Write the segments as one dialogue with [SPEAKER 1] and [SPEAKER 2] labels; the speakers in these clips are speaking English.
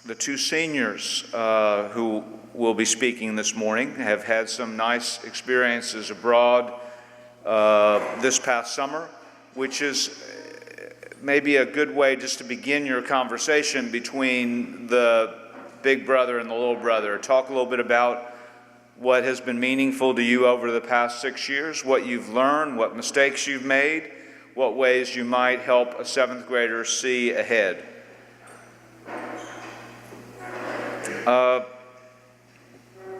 [SPEAKER 1] The two seniors who will be speaking this morning have had some nice experiences abroad this past summer, which is maybe a good way just to begin your conversation between the big brother and the little brother. Talk a little bit about what has been meaningful to you over the past 6 years, what you've learned, what mistakes you've made, what ways you might help a seventh grader see ahead.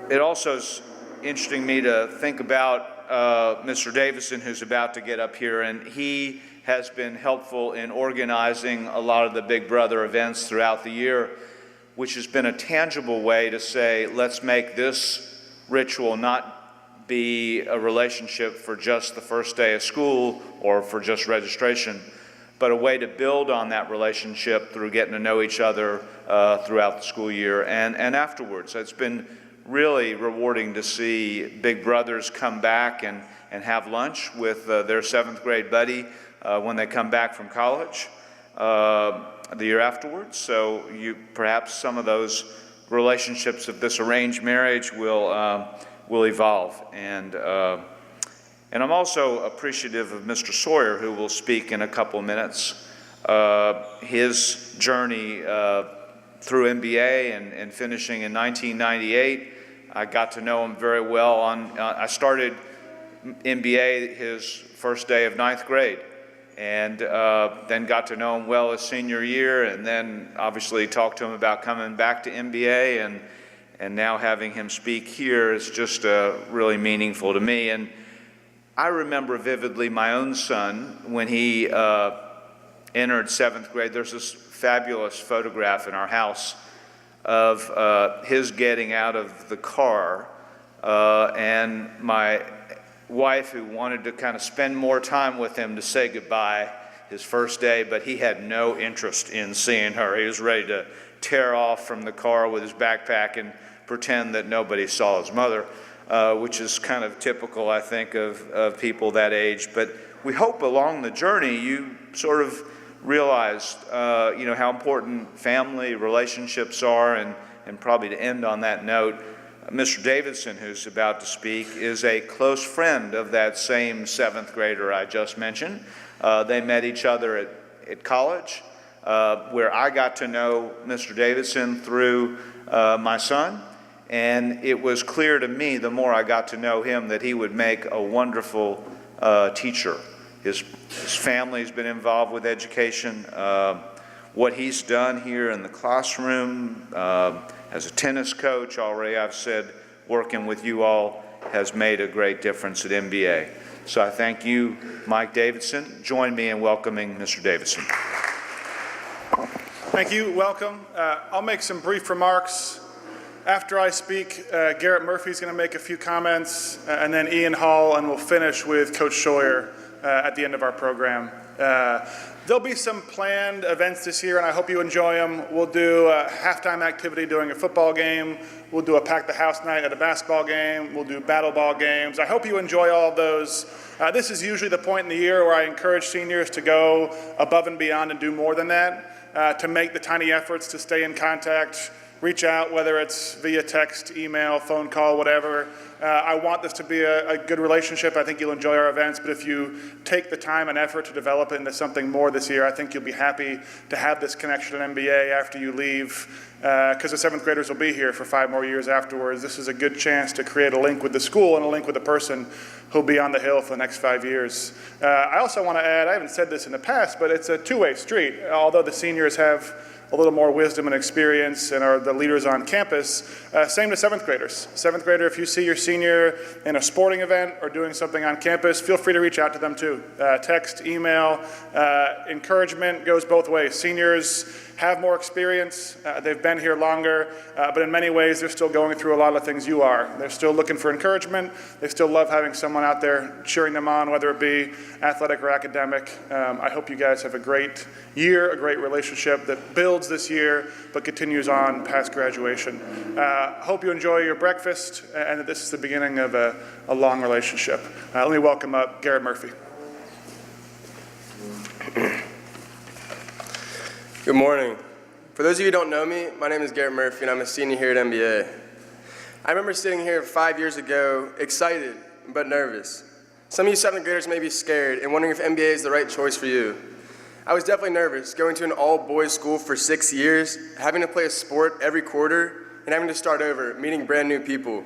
[SPEAKER 1] It also is interesting to me to think about Mr. Davidson, who's about to get up here, and he has been helpful in organizing a lot of the Big Brother events throughout the year, which has been a tangible way to say, let's make this ritual not be a relationship for just the first day of school or for just registration, but a way to build on that relationship through getting to know each other throughout the school year and afterwards. It's been really rewarding to see big brothers come back and have lunch with their seventh grade buddy when they come back from college the year afterwards. So perhaps some of those relationships of this arranged marriage will evolve. And I'm also appreciative of Mr. Sawyer, who will speak in a couple of minutes. His journey through MBA and finishing in 1998. I got to know him very well. I started MBA his first day of 9th grade, and then got to know him well his senior year, and then obviously talked to him about coming back to MBA, and now having him speak here is just really meaningful to me. And I remember vividly my own son when he entered 7th grade. There's this fabulous photograph in our house of his getting out of the car and my wife, who wanted to kind of spend more time with him to say goodbye his first day, but he had no interest in seeing her. He was ready to tear off from the car with his backpack and pretend that nobody saw his mother, which is kind of typical, I think, of people that age. But we hope along the journey you sort of realized how important family relationships are, and probably to end on that note, Mr. Davidson, who's about to speak, is a close friend of that same 7th grader I just mentioned. They met each other at college, where I got to know Mr. Davidson through my son, and it was clear to me the more I got to know him that he would make a wonderful teacher. His family's been involved with education. What he's done here in the classroom, as a tennis coach, already I've said, working with you all has made a great difference at MBA. So I thank you, Mike Davidson. Join me in welcoming Mr. Davidson.
[SPEAKER 2] Thank you, welcome. I'll make some brief remarks. After I speak, Garrett Murphy's going to make a few comments, and then Ian Hall, and we'll finish with Coach Sawyer at the end of our program. There'll be some planned events this year, and I hope you enjoy them. We'll do a halftime activity during a football game. We'll do a pack the house night at a basketball game. We'll do battle ball games. I hope you enjoy all of those. This is usually the point in the year where I encourage seniors to go above and beyond and do more than that, to make the tiny efforts to stay in contact, reach out, whether it's via text, email, phone call, whatever. I want this to be a good relationship. I think you'll enjoy our events, but if you take the time and effort to develop it into something more this year, I think you'll be happy to have this connection at MBA after you leave, because the 7th graders will be here for 5 more years afterwards. This is a good chance to create a link with the school and a link with the person who'll be on the Hill for the next 5 years. I also want to add, I haven't said this in the past, but it's a two-way street. Although the seniors have a little more wisdom and experience and are the leaders on campus, same to 7th graders. 7th grader, if you see your senior in a sporting event or doing something on campus, feel free to reach out to them too. Text, email, encouragement goes both ways. Seniors have more experience, they've been here longer, but in many ways they're still going through a lot of things you are. They're still looking for encouragement, they still love having someone out there cheering them on, whether it be athletic or academic. I hope you guys have a great year, a great relationship that builds this year but continues on past graduation. Hope you enjoy your breakfast and that this is the beginning of a long relationship. Let me welcome up Garrett Murphy.
[SPEAKER 3] Good morning. For those of you who don't know me, my name is Garrett Murphy, and I'm a senior here at MBA. I remember sitting here 5 years ago, excited but nervous. Some of you 7th graders may be scared and wondering if MBA is the right choice for you. I was definitely nervous, going to an all-boys school for 6 years, having to play a sport every quarter, and having to start over, meeting brand new people.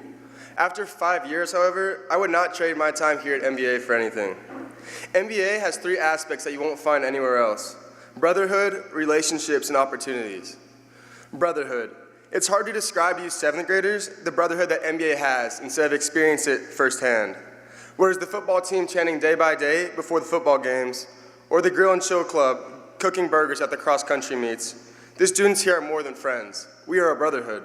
[SPEAKER 3] After 5 years, however, I would not trade my time here at MBA for anything. MBA has 3 aspects that you won't find anywhere else: brotherhood, relationships, and opportunities. Brotherhood. It's hard to describe to you 7th graders the brotherhood that MBA has instead of experiencing it firsthand. Whereas the football team chanting day by day before the football games, or the grill and chill club cooking burgers at the cross-country meets, the students here are more than friends. We are a brotherhood.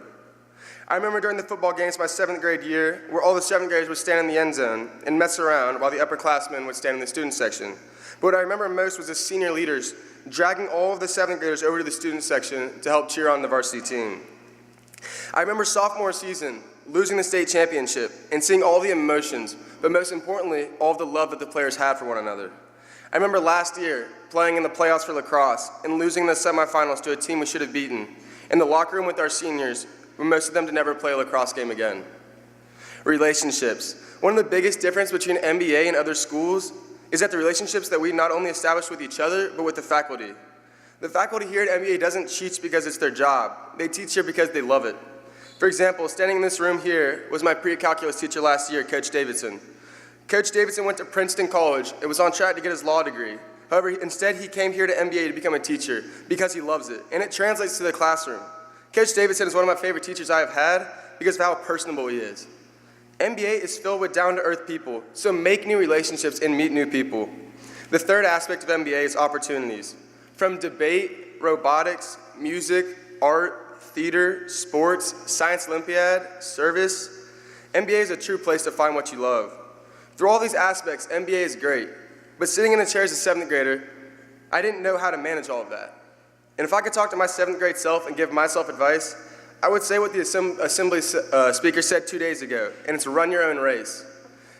[SPEAKER 3] I remember during the football games my 7th grade year, where all the 7th graders would stand in the end zone and mess around while the upperclassmen would stand in the student section. But what I remember most was the senior leaders dragging all of the 7th graders over to the student section to help cheer on the varsity team. I remember sophomore season, losing the state championship and seeing all the emotions, but most importantly, all of the love that the players had for one another. I remember last year playing in the playoffs for lacrosse and losing the semifinals to a team we should have beaten, in the locker room with our seniors, with most of them to never play a lacrosse game again. Relationships. One of the biggest differences between MBA and other schools is that the relationships that we not only establish with each other, but with the faculty. The faculty here at MBA doesn't teach because it's their job. They teach here because they love it. For example, standing in this room here was my pre-calculus teacher last year, Coach Davidson. Coach Davidson went to Princeton College and was on track to get his law degree. However, instead he came here to MBA to become a teacher because he loves it, and it translates to the classroom. Coach Davidson is one of my favorite teachers I have had because of how personable he is. MBA is filled with down-to-earth people, so make new relationships and meet new people. The third aspect of MBA is opportunities. From debate, robotics, music, art, theater, sports, science Olympiad, service, MBA is a true place to find what you love. Through all these aspects, MBA is great, but sitting in the chair as a 7th grader, I didn't know how to manage all of that. And if I could talk to my 7th grade self and give myself advice, I would say what the assembly speaker said 2 days ago, and it's run your own race.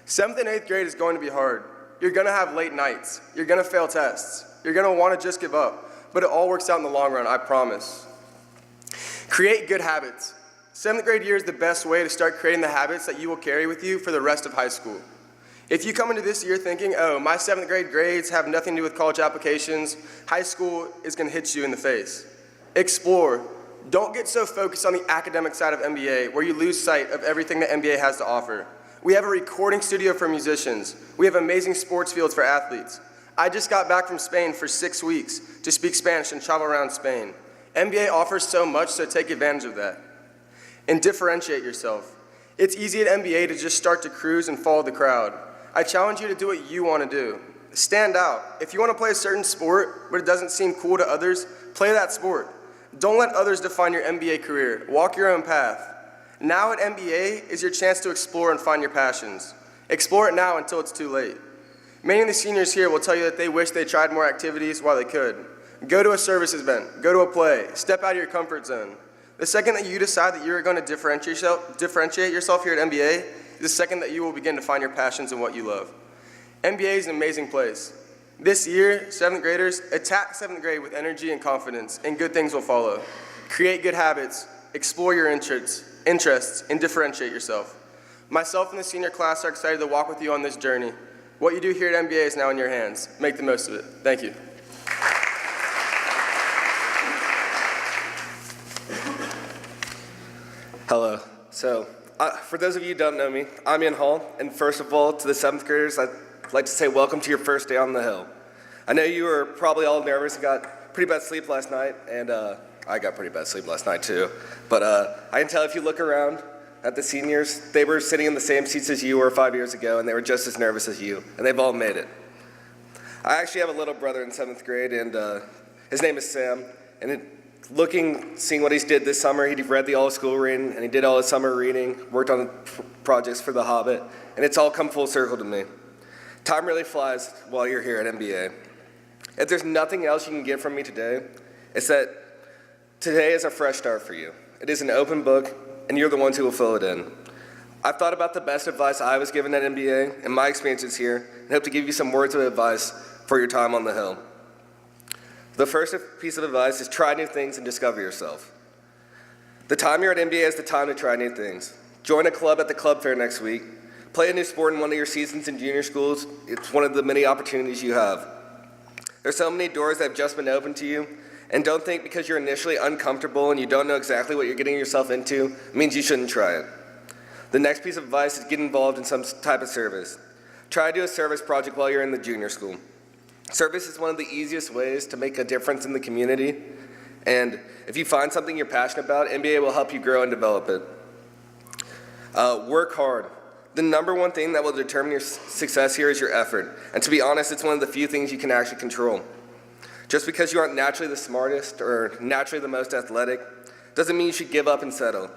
[SPEAKER 3] 7th and 8th grade is going to be hard. You're going to have late nights. You're going to fail tests. You're going to want to just give up, but it all works out in the long run, I promise. Create good habits. 7th grade year is the best way to start creating the habits that you will carry with you for the rest of high school. If you come into this year thinking, oh, my 7th grade grades have nothing to do with college applications, high school is going to hit you in the face. Explore. Don't get so focused on the academic side of MBA where you lose sight of everything that MBA has to offer. We have a recording studio for musicians. We have amazing sports fields for athletes. I just got back from Spain for 6 weeks to speak Spanish and travel around Spain. MBA offers so much, so take advantage of that. And differentiate yourself. It's easy at MBA to just start to cruise and follow the crowd. I challenge you to do what you want to do. Stand out. If you want to play a certain sport, but it doesn't seem cool to others, play that sport. Don't let others define your MBA career. Walk your own path. Now at MBA is your chance to explore and find your passions. Explore it now until it's too late. Many of the seniors here will tell you that they wish they tried more activities while they could. Go to a service event. Go to a play. Step out of your comfort zone. The second that you decide that you're going to differentiate yourself here at MBA, the second that you will begin to find your passions and what you love. MBA is an amazing place. This year, 7th graders, attack 7th grade with energy and confidence, and good things will follow. Create good habits, explore your interests, and differentiate yourself. Myself and the senior class are excited to walk with you on this journey. What you do here at MBA is now in your hands. Make the most of it. Thank you.
[SPEAKER 4] Hello. So, for those of you who don't know me, I'm Ian Hall, and first of all, to the 7th graders, I'd like to say welcome to your first day on the Hill. I know you were probably all nervous and got pretty bad sleep last night, and I got pretty bad sleep last night too. But I can tell if you look around at the seniors, they were sitting in the same seats as you were 5 years ago, and they were just as nervous as you, and they've all made it. I actually have a little brother in 7th grade, and his name is Sam, and seeing what he did this summer, he read the all-school reading, and he did all his summer reading, worked on projects for The Hobbit, and it's all come full circle to me. Time really flies while you're here at MBA. If there's nothing else you can get from me today, it's that today is a fresh start for you. It is an open book, and you're the ones who will fill it in. I've thought about the best advice I was given at MBA and my experiences here, and hope to give you some words of advice for your time on the Hill. The first piece of advice is try new things and discover yourself. The time you're at NBA is the time to try new things. Join a club at the club fair next week. Play a new sport in one of your seasons in junior schools. It's one of the many opportunities you have. There's so many doors that have just been opened to you, and don't think because you're initially uncomfortable and you don't know exactly what you're getting yourself into means you shouldn't try it. The next piece of advice is get involved in some type of service. Try to do a service project while you're in the junior school. Service is one of the easiest ways to make a difference in the community, and if you find something you're passionate about, NBA will help you grow and develop it. Work hard. The number one thing that will determine your success here is your effort, and to be honest, it's one of the few things you can actually control. Just because you aren't naturally the smartest or naturally the most athletic doesn't mean you should give up and settle.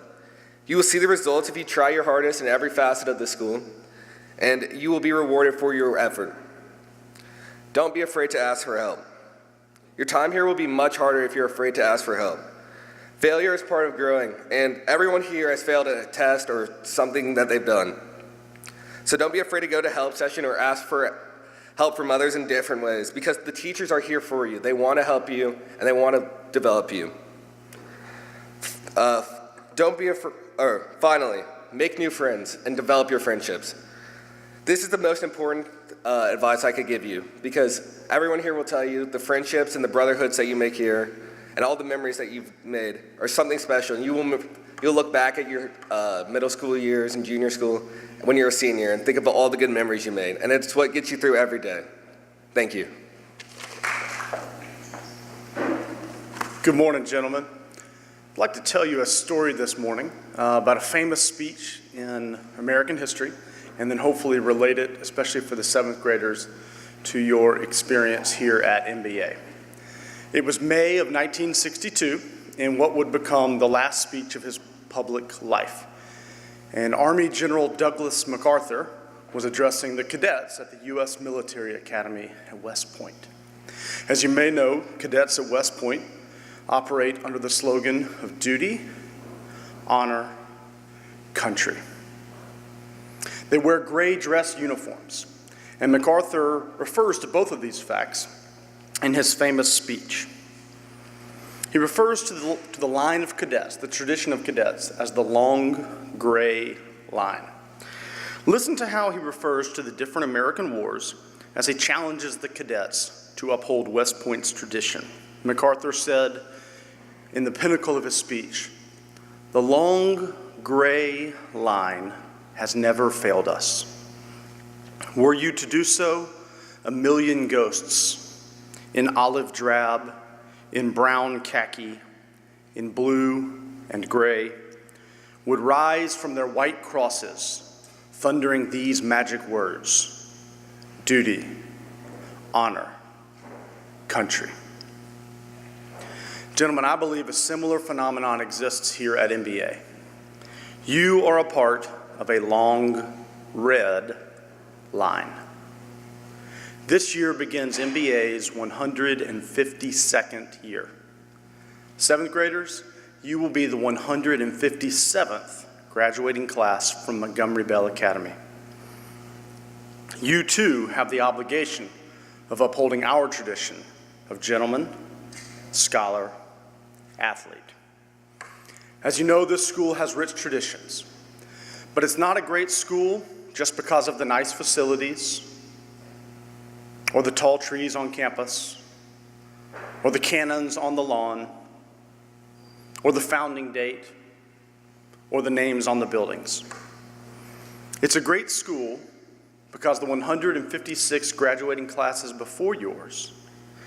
[SPEAKER 4] You will see the results if you try your hardest in every facet of the school, and you will be rewarded for your effort. Don't be afraid to ask for help. Your time here will be much harder if you're afraid to ask for help. Failure is part of growing, and everyone here has failed at a test or something that they've done. So don't be afraid to go to help session or ask for help from others in different ways, because the teachers are here for you. They want to help you, and they want to develop you. Finally, make new friends and develop your friendships. This is the most important advice I could give you, because everyone here will tell you the friendships and the brotherhoods that you make here and all the memories that you've made are something special. And you'll look back at your middle school years and junior school when you're a senior and think of all the good memories you made. And it's what gets you through every day. Thank you.
[SPEAKER 5] Good morning, gentlemen. I'd like to tell you a story this morning about a famous speech in American history, and then hopefully relate it, especially for the 7th graders, to your experience here at NBA. It was May of 1962, in what would become the last speech of his public life. And Army General Douglas MacArthur was addressing the cadets at the U.S. Military Academy at West Point. As you may know, cadets at West Point operate under the slogan of duty, honor, country. They wear gray dress uniforms, and MacArthur refers to both of these facts in his famous speech. He refers to the line of cadets, the tradition of cadets, as the long gray line. Listen to how he refers to the different American wars as he challenges the cadets to uphold West Point's tradition. MacArthur said in the pinnacle of his speech, "The long gray line has never failed us. Were you to do so, 1,000,000 ghosts in olive drab, in brown khaki, in blue and gray, would rise from their white crosses, thundering these magic words: duty, honor, country." Gentlemen, I believe a similar phenomenon exists here at NBA. You are a part of a long red line. This year begins NBA's 152nd year. 7th graders, you will be the 157th graduating class from Montgomery Bell Academy. You too have the obligation of upholding our tradition of gentleman, scholar, athlete. As you know, this school has rich traditions, but it's not a great school just because of the nice facilities, or the tall trees on campus, or the cannons on the lawn, or the founding date, or the names on the buildings. It's a great school because the 156 graduating classes before yours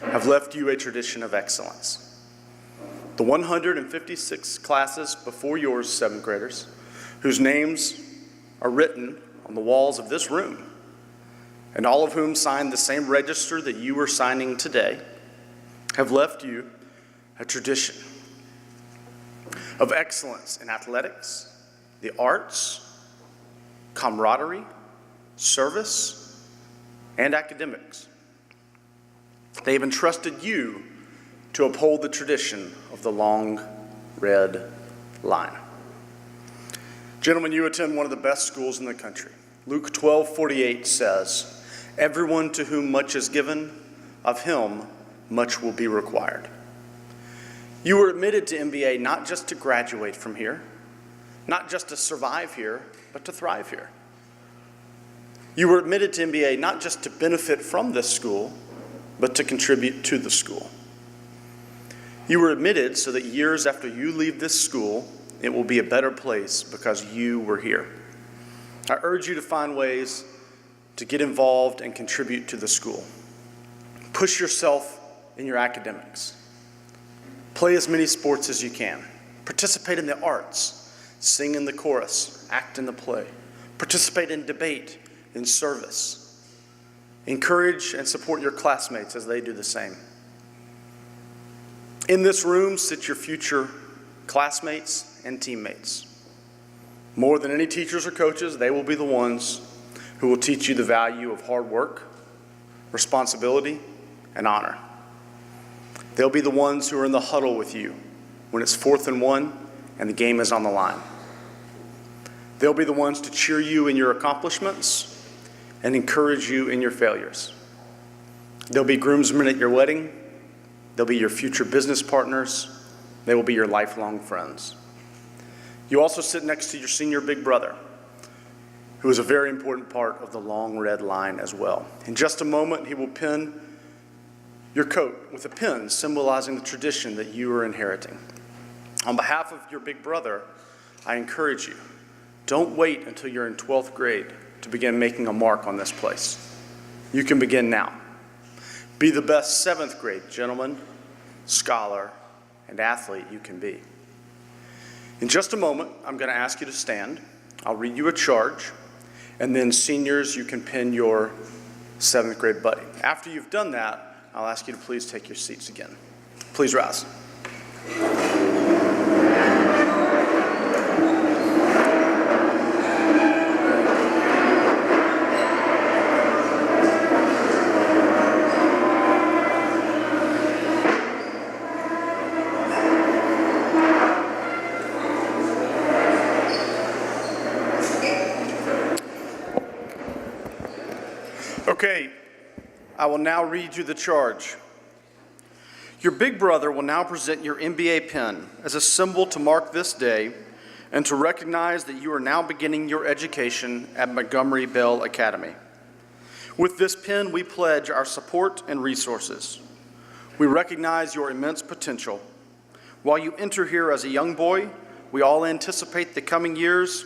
[SPEAKER 5] have left you a tradition of excellence. The 156 classes before yours, 7th graders, whose names are written on the walls of this room, and all of whom signed the same register that you are signing today, have left you a tradition of excellence in athletics, the arts, camaraderie, service, and academics. They've entrusted you to uphold the tradition of the long red line. Gentlemen, you attend one of the best schools in the country. Luke 12:48 says, "Everyone to whom much is given, of him much will be required. You were admitted to MBA not just to graduate from here, not just to survive here, but to thrive here. You were admitted to MBA not just to benefit from this school, but to contribute to the school. You were admitted so that years after you leave this school, it will be a better place because you were here. I urge you to find ways to get involved and contribute to the school. Push yourself in your academics. Play as many sports as you can. Participate in the arts. Sing in the chorus. Act in the play. Participate in debate, in service. Encourage and support your classmates as they do the same. In this room sit your future classmates and teammates. More than any teachers or coaches, they will be the ones who will teach you the value of hard work, responsibility, and honor. They'll be the ones who are in the huddle with you when it's 4th and 1 and the game is on the line. They'll be the ones to cheer you in your accomplishments and encourage you in your failures. They'll be groomsmen at your wedding. They'll be your future business partners. They will be your lifelong friends. You also sit next to your senior big brother, who is a very important part of the long red line as well. In just a moment, he will pin your coat with a pin symbolizing the tradition that you are inheriting. On behalf of your big brother, I encourage you, don't wait until you're in 12th grade to begin making a mark on this place. You can begin now. Be the best 7th grade gentleman, scholar, and athlete you can be. In just a moment, I'm going to ask you to stand. I'll read you a charge, and then seniors, you can pin your 7th grade buddy. After you've done that, I'll ask you to please take your seats again. Please rise. Okay, I will now read you the charge. Your big brother will now present your MBA pin as a symbol to mark this day and to recognize that you are now beginning your education at Montgomery Bell Academy. With this pin, we pledge our support and resources. We recognize your immense potential. While you enter here as a young boy, we all anticipate the coming years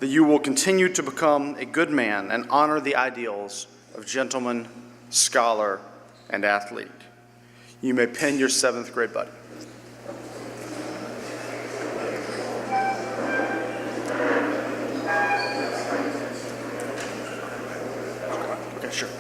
[SPEAKER 5] that you will continue to become a good man and honor the ideals of gentleman, scholar, and athlete. You may pin your 7th grade buddy. Okay, sure.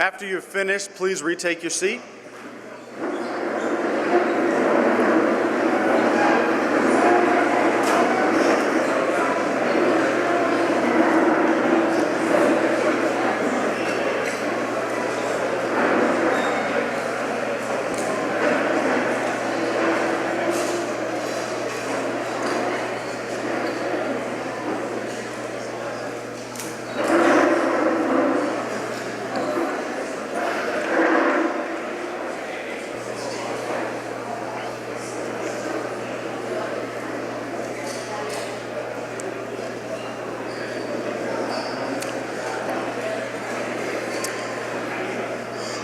[SPEAKER 5] After you've finished, please retake your seat.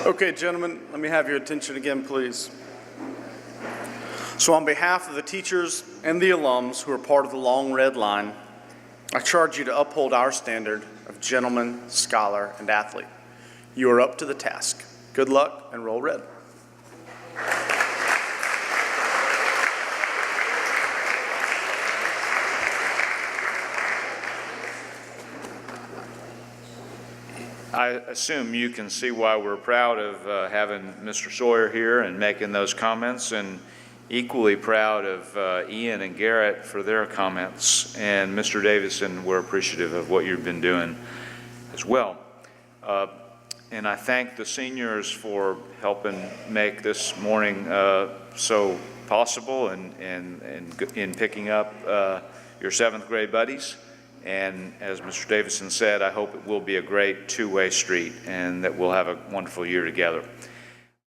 [SPEAKER 5] Okay, gentlemen, let me have your attention again, please. So on behalf of the teachers and the alums who are part of the Long Red Line, I charge you to uphold our standard of gentleman, scholar, and athlete. You are up to the task. Good luck and roll red.
[SPEAKER 1] I assume you can see why we're proud of having Mr. Sawyer here and making those comments. And equally proud of Ian and Garrett for their comments, and Mr. Davison, we're appreciative of what you've been doing as well. And I thank the seniors for helping make this morning so possible and in picking up your 7th grade buddies. And as Mr. Davison said, I hope it will be a great two-way street and that we'll have a wonderful year together.